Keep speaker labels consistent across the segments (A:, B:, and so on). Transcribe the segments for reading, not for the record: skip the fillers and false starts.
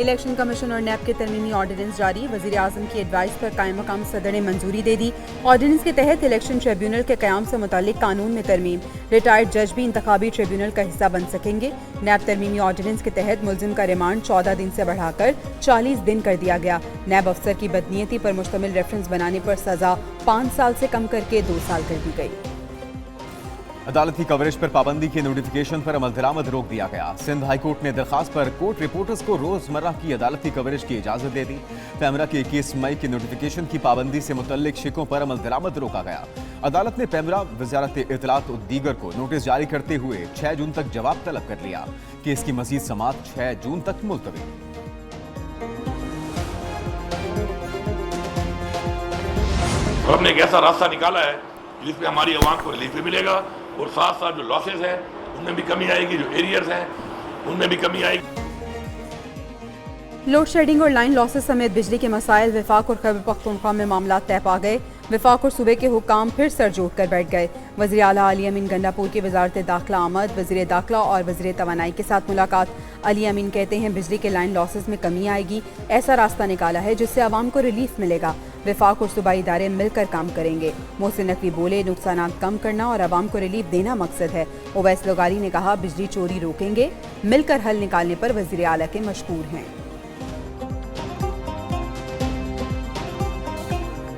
A: Election commission और नैब के तरमीमी ordinance जारी। वजीर आजम की एडवाइस पर कायम मकाम सदर ने मंजूरी दे दी। ऑर्डिनेंस के तहत इलेक्शन ट्रिब्यूनल के कयाम से मुतालिक कानून में तरमीम। रिटायर्ड जज भी इंतखाबी ट्रिब्यूनल का हिस्सा बन सकेंगे। नैब तरमीमी ऑर्डिनेंस के तहत मुलजिम का रिमांड 14 दिन से बढ़ाकर 40 दिन कर दिया गया। नैब अफसर की बदनीयती पर मुश्तमिल रेफरेंस बनाने पर सजा 5 साल से कम करके 2 साल कर दी गई।
B: अदालती कवरेज पर पाबंदी के नोटिफिकेशन पर अमल दरामद रोक दिया गया। सिंध हाईकोर्ट ने दरखास्त पर कोर्ट रिपोर्टर्स को रोजमर्रा की अदालती कवरेज की इजाजत दे दी। पैमरा के 21 मई के नोटिफिकेशन की पाबंदी से मुतल्लिक शिकों पर अमल दरामद रोका गया। अदालत ने पैमरा वजारत इत्तलात और दीगर को नोटिस जारी करते हुए 6 जून तक जवाब तलब कर लिया। केस की मजीद समाअत 6 जून तक मुलतवी।
C: हमने एक ऐसा रास्ता निकाला है जिसमें हमारी आवाम को रिलीफ भी मिलेगा और साथ साथ जो लॉसेस हैं उनमें भी कमी आएगी, जो एरियर्स हैं उनमें भी कमी आएगी।
A: लोड शेडिंग और लाइन लॉसेस समेत बिजली के मसाइल वफाक और खैबर पख्तूनख्वा में मामला तय पा गए। वफाक और सूबे के हुक्काम फिर सर जोड़ कर बैठ गए। वज़ीर आला अली अमीन गंडापुर की वजारत दाखिला आमद, वज़ीर दाखिला और वज़ीर तवानाई के साथ मुलाकात। अली अमीन कहते हैं बिजली के लाइन लॉसेस में कमी आएगी। ऐसा रास्ता निकाला है जिससे आवाम को रिलीफ मिलेगा। वफाक और सूबाई इदारे मिलकर काम करेंगे। मोहसिन नकवी बोले नुकसान कम करना और आवाम को रिलीफ देना मकसद है। ओवैस लोगारी ने कहा बिजली चोरी रोकेंगे। मिलकर हल निकालने पर वज़ीर आला के मशकूर हैं।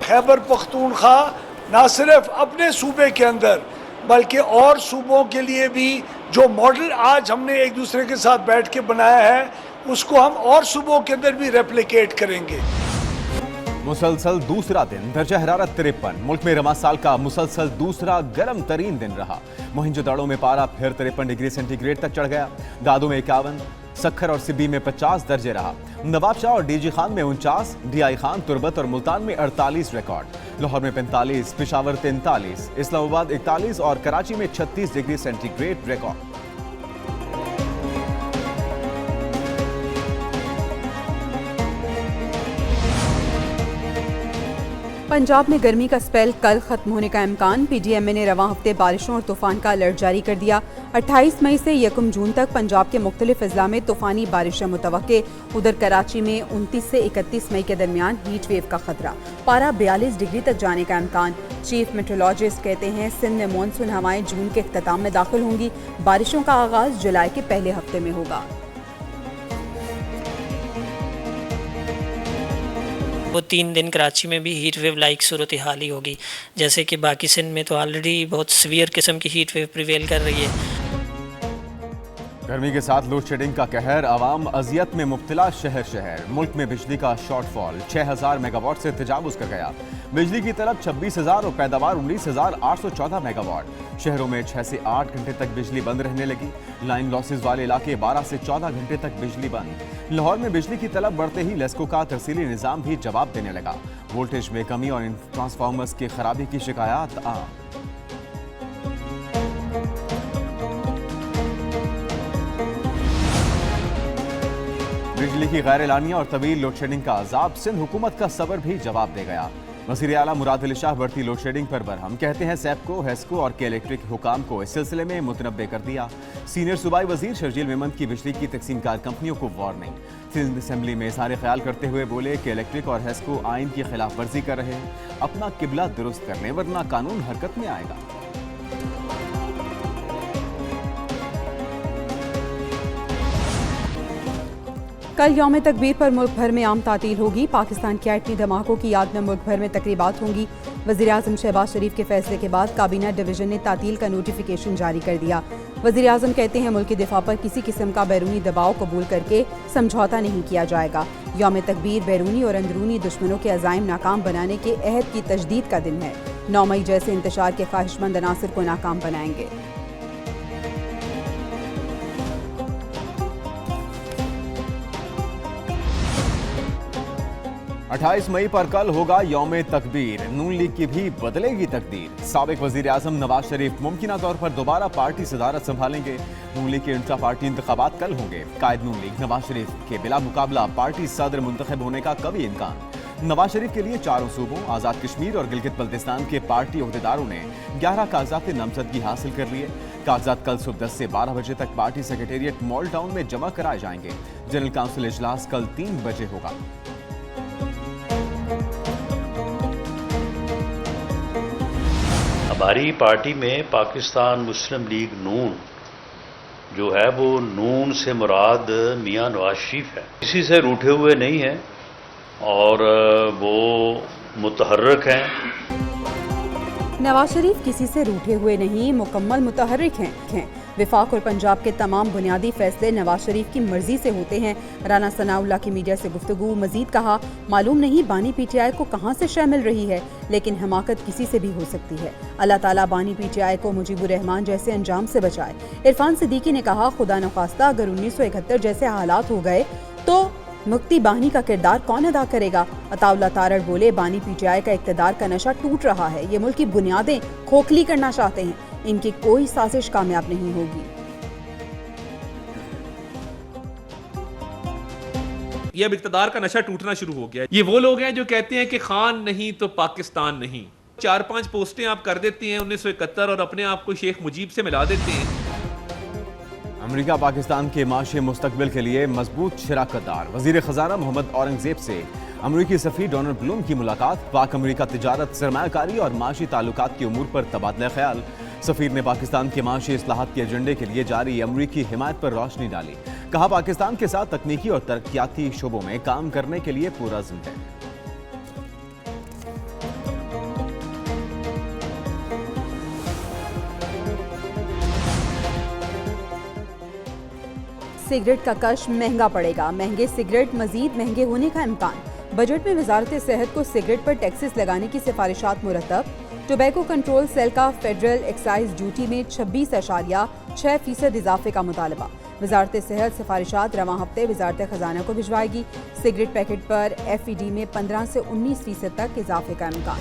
D: खैबर पख्तूनख्वा न सिर्फ अपने सूबे के अंदर बल्कि और सूबों के लिए भी जो मॉडल आज हमने एक दूसरे के साथ बैठ के बनाया है उसको हम और सूबों के अंदर भी रेप्लिकेट करेंगे।
B: मुसलसल दूसरा दिन दर्जा हरारत 53। मुल्क में रमा साल का मुसलसल दूसरा गर्म तरीन दिन रहा। मोहिंजोदाड़ो में पारा फिर 53 डिग्री सेंटीग्रेड तक चढ़ गया। दादो में 51, सखर और सिब्बी में 50 दर्जे रहा। नवाबशाह और डीजी खान में 49, डीआई खान, तुरबत और मुल्तान में 48 रिकॉर्ड। लाहौर में 45, पेशावर 43, इस्लामाबाद 41 और कराची में 36 डिग्री सेंटीग्रेड रिकॉर्ड।
A: पंजाब में गर्मी का स्पेल कल खत्म होने का इम्कान। पीडीएमए ने रवां हफ्ते बारिशों और तूफान का अलर्ट जारी कर दिया। 28 मई से 1 जून तक पंजाब के मुख्तलिफ अजला में तूफानी बारिशें मुतवक्के। उधर कराची में 29 से 31 मई के दरमियान हीट वेव का खतरा। पारा 42 डिग्री तक जाने का इम्कान। चीफ मेट्रोलॉजिस्ट कहते हैं सिंध में मानसून हवाएं जून के इख्तिताम में दाखिल होंगी। बारिशों का आगाज जुलाई के पहले हफ्ते में होगा।
E: वो 3 दिन कराची में भी हीट वेव लाइक सूरत हाल ही होगी, जैसे कि बाकी सिंध में तो ऑलरेडी बहुत सीवियर किस्म की हीट वेव प्रिवेल कर रही है।
B: गर्मी के साथ लोड शेडिंग का कहर, आवाम अजियत में मुब्तला शहर शहर। मुल्क में बिजली का शॉर्टफॉल 6000 मेगावाट से तजावुज कर गया। बिजली की तलब 26,000 और पैदावार 19,814 मेगावाट। शहरों में 6 से 8 घंटे तक बिजली बंद रहने लगी। लाइन लॉसेज वाले इलाके 12 से 14 घंटे तक बिजली बंद। लाहौर में बिजली की तलब बढ़ते ही लेस्को का तरसीली निज़ाम भी जवाब देने लगा। वोल्टेज में कमी और ट्रांसफार्मर्स की खराबी की शिकायत आम। बिजली की गैर एलानिया और तवील लोड शेडिंग का अजाब सिंध हुकूमत का सबर भी जवाब दे गया। वज़ीर आला मुराद अली शाह बढ़ती लोड शेडिंग पर बरहम, कहते हैं सैपको, हेस्को और के इलेक्ट्रिक हुकाम को इस सिलसिले में मुतनब्बे कर दिया। सीनियर सूबाई वजीर शर्जील मेमन की बिजली की तकसीमकार कंपनियों को वार्निंग। सिंध असम्बली में इज़हार ख्याल करते हुए बोले कि इलेक्ट्रिक और हेस्को आइन की खिलाफ वर्जी कर रहे हैं। अपना किबला दुरुस्त कर लें वरना कानून हरकत में आएगा।
A: कल यौम तकबीर पर मुल्क भर में आम तातील होगी। पाकिस्तान के एटमी धमाकों की याद में मुल्क भर में तकरीबात होंगी। वज़ीर आज़म शहबाज शरीफ के फैसले के बाद काबीना डिवीजन ने तातील का नोटिफिकेशन जारी कर दिया। वज़ीर आज़म कहते हैं मुल्क के दिफा पर किसी किस्म का बैरूनी दबाव कबूल करके समझौता नहीं किया जाएगा। यौम तकबीर बैरूनी और अंदरूनी दुश्मनों के अज़ाइम नाकाम बनाने के अहद की तजदीद का दिन है। 9 मई जैसे इंतशार के ख्वाहिशमंद अनासिर को नाकाम बनाएंगे।
B: 28 मई पर कल होगा यौम तकबीर। नून लीग की भी बदलेगी तकदीर। साबिक वजीर आजम नवाज शरीफ मुमकिना तौर पर दोबारा पार्टी सदारत संभालेंगे। नून लीग के इंट्रा पार्टी इंतखाबात कल होंगे। कायद नून लीग नवाज शरीफ के बिला मुकाबला पार्टी सदर मुंतखब होने का कभी इम्कान। नवाज शरीफ के लिए चारों सूबों आजाद कश्मीर और गिलगित बल्तिस्तान के पार्टी ओहदेदारों ने 11 कागजात नामजदगी हासिल कर लिए। कागजात कल सुबह 10 से 12 बजे तक पार्टी सेक्रेटेरिएट मॉल टाउन में जमा कराए जाएंगे। जनरल काउंसिल इजलास कल 3 बजे होगा।
F: हमारी पार्टी में पाकिस्तान मुस्लिम लीग नून जो है वो नून से मुराद मियां नवाज शरीफ है, किसी से रूठे हुए नहीं हैं और वो मुतहर्रिक हैं।
A: नवाज शरीफ किसी से रूठे हुए नहीं, मुकम्मल मुतहर्रिक हैं। विफाक और पंजाब के तमाम बुनियादी फैसले नवाज शरीफ की मर्जी से होते हैं। राना सनाउल्लाह की मीडिया से गुफ्तगू। मजीद कहा, मालूम नहीं बानी पीटीआई को कहाँ से शय मिल रही है, लेकिन हमाकत किसी से भी हो सकती है। अल्लाह ताला बानी पीटीआई को मुजीबुर रहमान जैसे अंजाम से बचाए। इरफान सिद्दीकी ने कहा, खुदा नखास्ता अगर 1971 जैसे हालात हो गए तो मुक्ति बानी का किरदार कौन अदा करेगा। अताउल्लाह तारड़ बोले, बानी पीटीआई का इक्तदार का नशा टूट रहा है। ये मुल्क की बुनियादें खोखली करना चाहते हैं। इनकी कोई साजिश कामयाब नहीं होगी।
G: ये अब इक्तदार का नशा टूटना शुरू हो गया है। ये वो लोग हैं जो कहते हैं कि खान नहीं तो पाकिस्तान नहीं। 4-5 पोस्टें आप कर देती हैं 1971 और अपने आप को शेख मुजीब से मिला देते हैं।
B: अमेरिका पाकिस्तान के माशी मुस्तकबिल के लिए मजबूत शराकतदार। वजीर खजाना मोहम्मद औरंगजेब से अमरीकी सफीर डोनाल्ड ब्लूम की मुलाकात। पाक अमरीका तिजारत, सरमायाकारी और माशी ताल्लुकात के उमूर पर तबादला ख्याल। सफीर ने पाकिस्तान के माशी इस्लाहात के एजेंडे के लिए जारी अमरीकी हिमायत पर रोशनी डाली। कहा, पाकिस्तान के साथ तकनीकी और तरक्याती शोबों में काम करने के लिए पूरा अज़्म है।
A: सिगरेट का कश महंगा पड़ेगा। महंगे सिगरेट मजीद महंगे होने का इम्कान। बजट में वजारत सेहत को सिगरेट पर टैक्सेस लगाने की सिफारिशात मुरतब। टोबैको कंट्रोल सेल का फेडरल एक्साइज ड्यूटी में 26.6% इजाफे का मुतालबा। वजारत सेहत सिफारिशात रवां हफ्ते वजारत खजाना को भिजवाएगी। सिगरेट पैकेट पर FED में 15 से 19% तक इजाफे का इम्कान।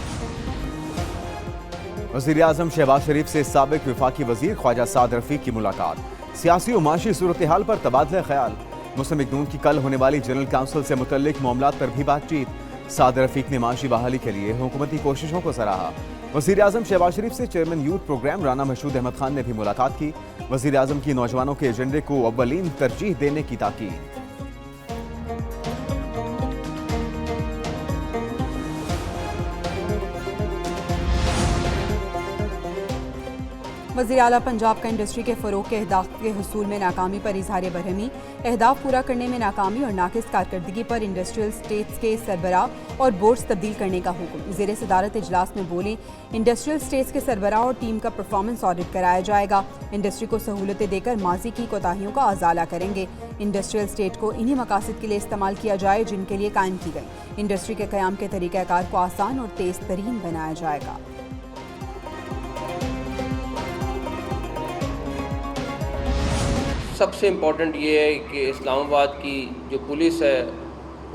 B: वज़ीर आज़म शहबाज शरीफ से साबिक वफाकी वजीर ख्वाजा साद रफीक की मुलाकात। सियासी और माशी सूरत हाल पर तबादला ख्याल। मुस्लिम लीग नून की कल होने वाली जनरल काउंसिल से मुतल्लिक मामलात पर भी बातचीत। साद रफीक ने माशी बहाली के लिए हुकूमती कोशिशों को सराहा। वज़ीर आज़म शहबाज शरीफ से chairman youth programme Rana Mashhood Ahmad Khan ने भी मुलाकात की। वज़ीर आज़म की नौजवानों के एजेंडे को अव्वलीन तरजीह देने की ताकीद।
A: वज़ीर आला पंजाब का इंडस्ट्री के फ़रोग़ के अहदाफ के हुसूल में नाकामी पर इज़हार बरहमी। अहदाफ पूरा करने में नाकामी और नाकिस कारकर्दगी पर इंडस्ट्रियल स्टेट्स के सरबराह और बोर्ड्स तब्दील करने का हुक्म। ज़ेर सदारत इजलास में बोले, इंडस्ट्रियल स्टेट्स के सरबराह और टीम का परफॉर्मेंस ऑडिट कराया जाएगा। इंडस्ट्री को सहूलतें देकर माजी की कोताहियों का अजाला करेंगे। इंडस्ट्रियल स्टेट को इन्हीं मकासद के लिए इस्तेमाल किया जाए जिनके लिए कायम की गई। इंडस्ट्री के क़याम के तरीक़ाकार को आसान और तेज़ तरीन बनाया जाएगा।
H: सबसे इम्पॉर्टेंट ये है कि इस्लामाबाद की जो पुलिस है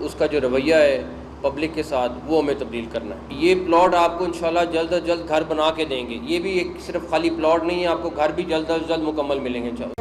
H: उसका जो रवैया है पब्लिक के साथ वो हमें तब्दील करना है। ये प्लॉट आपको इंशाल्लाह जल्द अज जल्द घर बना के देंगे। ये भी एक सिर्फ खाली प्लॉट नहीं है, आपको घर भी जल्द अज जल्द मुकम्मल मिलेंगे इंशाल्लाह।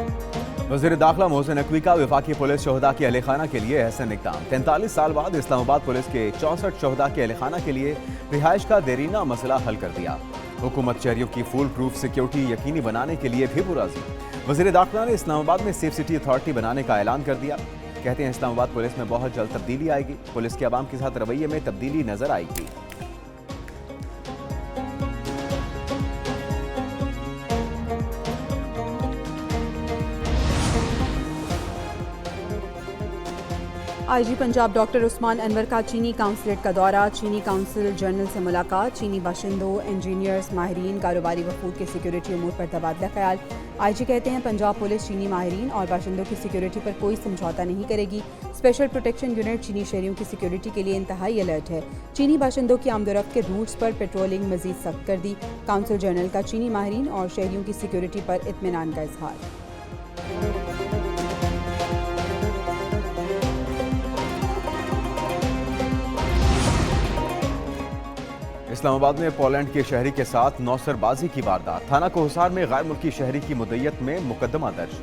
B: वज़ीर दाखिला मोहसिन नकवी का वफाकी पुलिस शोहदा के अहलखाना के लिए एहसन इक़दाम। 43 साल बाद इस्लामाबाद पुलिस के 64 शोहदा के अहलखाना के लिए रिहाइश का देरीना मसला हल कर दिया। हुकूमत शहरियों की फुल प्रूफ सिक्योरिटी यकीनी बनाने के लिए भी पुरअज़्म। वज़ीर दाखिला ने इस्लामाबाद में सेफ सिटी अथॉरिटी बनाने का ऐलान कर दिया। कहते हैं इस्लामाबाद पुलिस में बहुत जल्द तब्दीली आएगी। पुलिस के अवाम के साथ रवैये में तब्दीली नजर आएगी।
A: IG पंजाब डॉक्टर उस्मान अनवर का चीनी काउंसलेट का दौरा। चीनी काउंसिल जनरल से मुलाकात। चीनी बाशिंदों, इंजीनियर्स, माहिरीन, कारोबारी वफूद के सिक्योरिटी उमूर पर तबादला ख्याल। IG कहते हैं पंजाब पुलिस चीनी माहिरीन और बाशिंदों की सिक्योरिटी पर कोई समझौता नहीं करेगी। स्पेशल प्रोटेक्शन यूनिट चीनी शहरियों की सिक्योरिटी के लिए इंतहाई अलर्ट है। चीनी बाशिंदों की आमदोरफ्त के रूट्स पर पेट्रोलिंग मजीद सख्त कर दी। काउंसिल जनरल का चीनी माहिरीन और शहरियों की सिक्योरिटी पर इत्मीनान का इजहार।
B: इस्लामाबाद में पोलैंड के शहरी के साथ नौसरबाजी की वारदात। थाना कोहसार में गैर मुल्की शहरी की मुद्दत में मुकदमा दर्ज।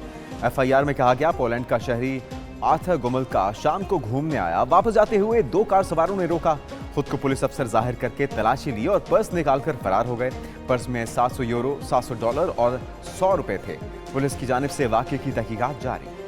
B: FIR में कहा गया, पोलैंड का शहरी आर्थर गुमल का शाम को घूमने आया। वापस जाते हुए 2 कार सवारों ने रोका खुद को पुलिस अफसर जाहिर करके तलाशी ली और पर्स निकालकर फरार हो गए। पर्स में 700 यूरो, $700 और $100 थे। पुलिस की जानिब से वाकये की तहकीकात जारी।